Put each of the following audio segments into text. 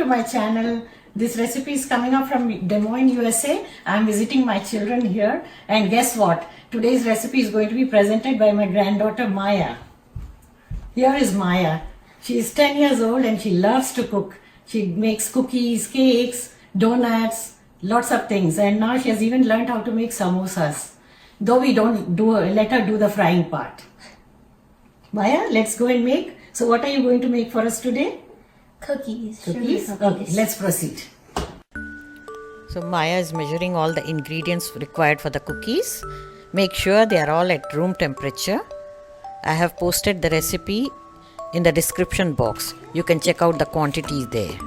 my channel. This recipe is coming up from Des Moines, USA. I'm visiting my children here, and guess what? Today's recipe is going to be presented by my granddaughter Maya. Here is Maya. She is 10 years old and she loves to cook. She makes cookies, cakes, donuts, lots of things, and now she has even learned how to make samosas. Though we don't let her do the frying part. Maya, let's go and make. So what are you going to make for us today? Cookies. Cookies? Okay, let's proceed. So Maya is measuring all the ingredients required for the cookies. Make sure they are all at room temperature. I have posted the recipe in the description box. You can check out the quantities there.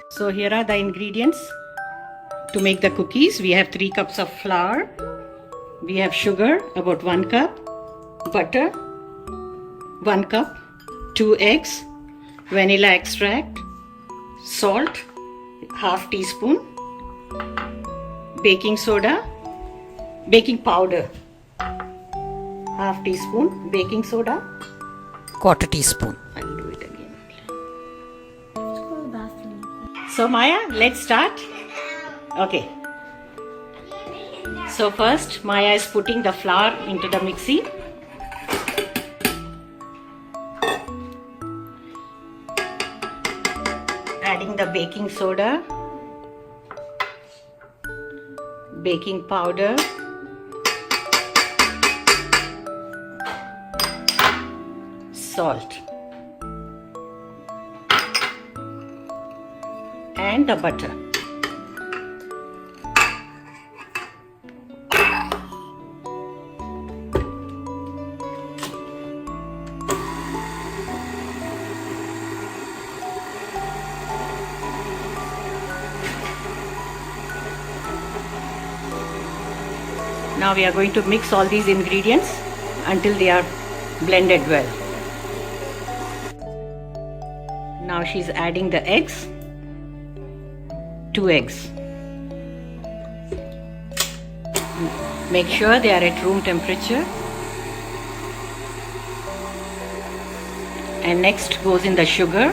So here are the ingredients to make the cookies. We have 3 cups of flour. We have sugar, about 1 cup. Butter, 1 cup. 2 eggs. Vanilla extract. Salt, half teaspoon. Baking soda. Baking powder, half teaspoon. Baking soda, Quarter teaspoon. I'll do it again. So Maya, let's start. Okay. So first Maya is putting the flour into the mixie. Adding the baking soda, baking powder, salt, and the butter. Now we are going to mix all these ingredients until they are blended well. Now she's adding the eggs. 2 eggs. Make sure they are at room temperature. And next goes in the sugar.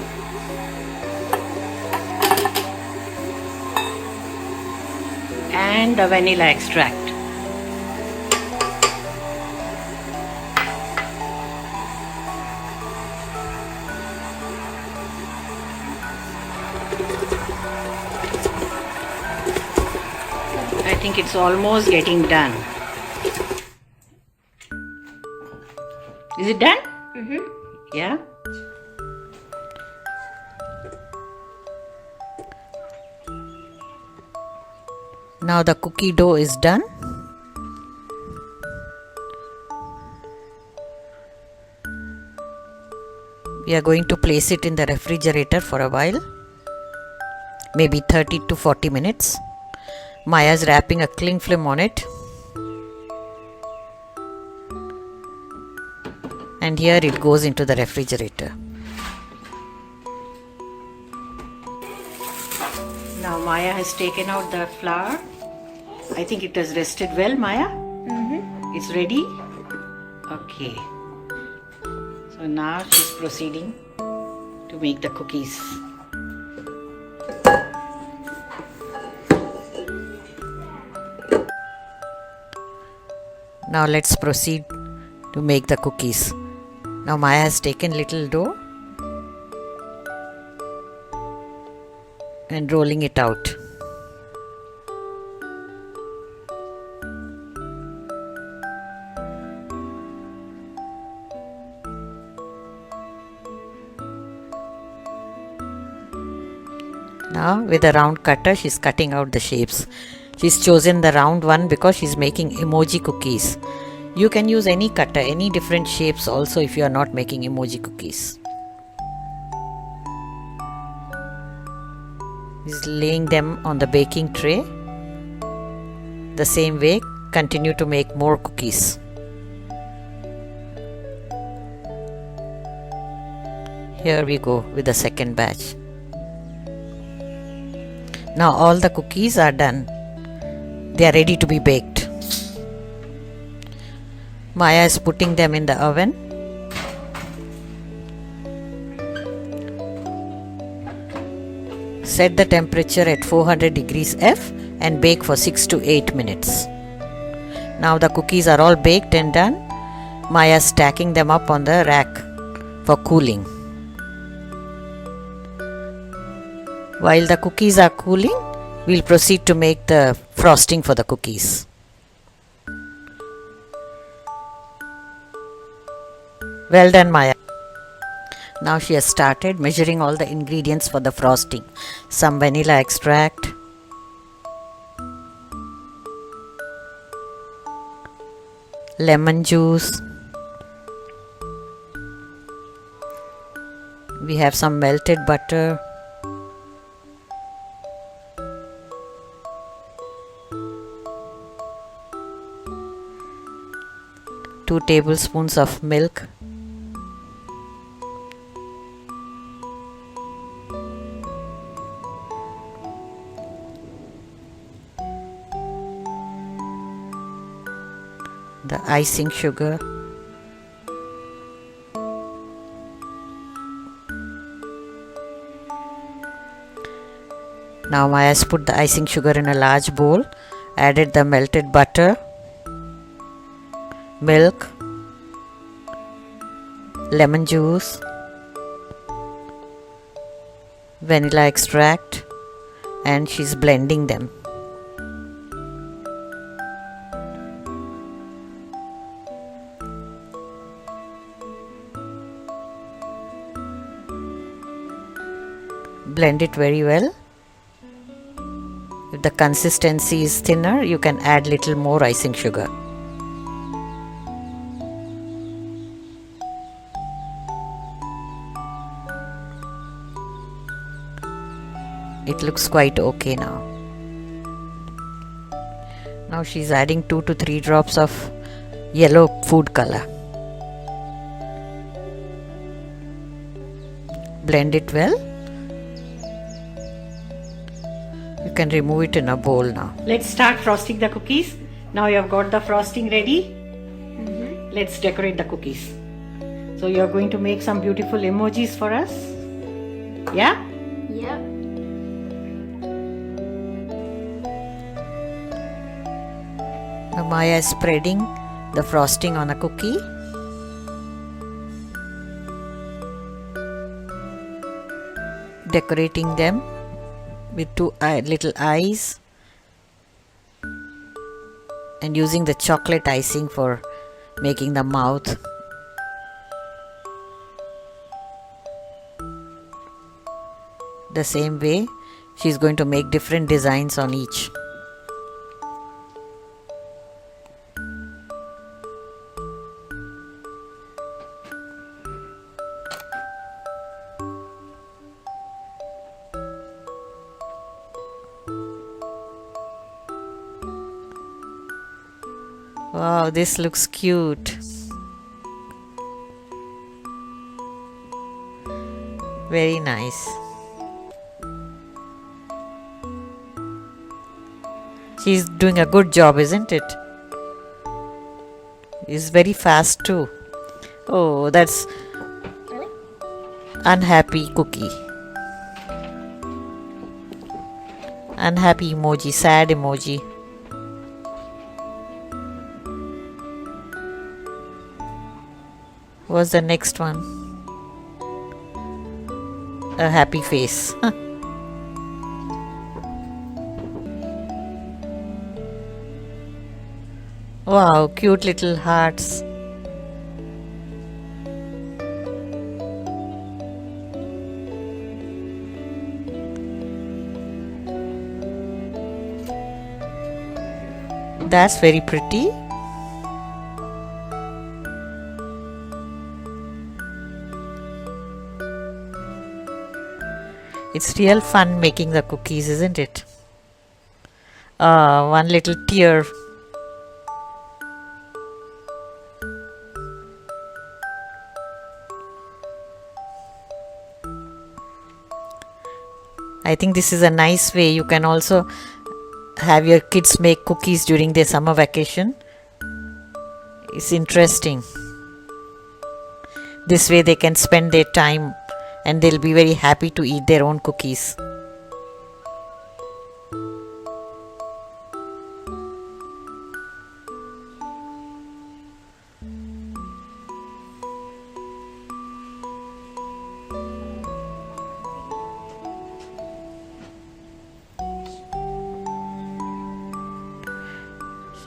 And the vanilla extract. I think it's almost getting done. Is it done? Yeah. Now the cookie dough is done. We are going to place it in the refrigerator for a while, maybe 30 to 40 minutes. Maya is wrapping a cling film on it. And here it goes into the refrigerator. Now Maya has taken out the flour. I think it has rested well, Maya. It's ready? Okay. So now she's proceeding to make the cookies. Now let's proceed to make the cookies. Now Maya has taken little dough and rolling it out. Now with a round cutter she's cutting out the shapes. She's chosen the round one because she's making emoji cookies. You can use any cutter, any different shapes also if you are not making emoji cookies. She's laying them on the baking tray. The same way, continue to make more cookies. Here we go with the second batch. Now all the cookies are done. They are ready to be baked. Maya is putting them in the oven. Set the temperature at 400 degrees F and bake for 6 to 8 minutes. Now the cookies are all baked and done. Maya is stacking them up on the rack for cooling. While the cookies are cooling, we'll proceed to make the frosting for the cookies. Well done, Maya. Now she has started measuring all the ingredients for the frosting. Some vanilla extract, lemon juice, we have some melted butter, two tablespoons of milk, the icing sugar, now Maya has put the icing sugar in a large bowl, added the melted butter, milk, lemon juice, vanilla extract, and she's blending them. Blend it very well. If the consistency is thinner, you can add little more icing sugar. It looks quite okay now. Now she's adding 2 to 3 drops of yellow food color. Blend it well. You can remove it in a bowl now. Let's start frosting the cookies. Now you have got the frosting ready. Let's decorate the cookies. So you are going to make some beautiful emojis for us. Yeah? Yep. Now Maya is spreading the frosting on a cookie. Decorating them with two little eyes and using the chocolate icing for making the mouth. The same way, she is going to make different designs on each. Wow, this looks cute. Very nice. She's doing a good job, isn't it? It's very fast too. Oh, that's unhappy cookie. Unhappy emoji, sad emoji. What's the next one? A happy face. Wow, cute little hearts. That's very pretty. It's real fun making the cookies, isn't it? One little tear. I think this is a nice way. You can also have your kids make cookies during their summer vacation. It's interesting. This way they can spend their time and they'll be very happy to eat their own cookies.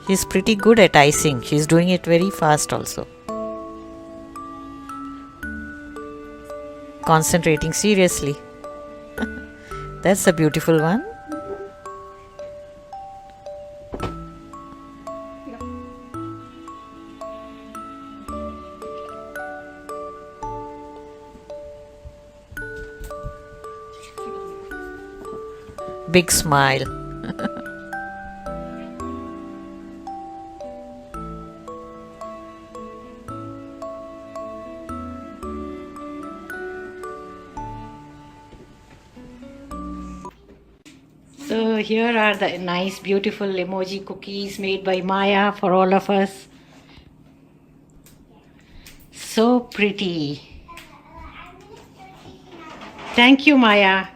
She's pretty good at icing. She's doing it very fast also. Concentrating seriously. That's a beautiful one. Big smile. So here are the nice beautiful emoji cookies made by Maya for all of us. So pretty. Thank you, Maya.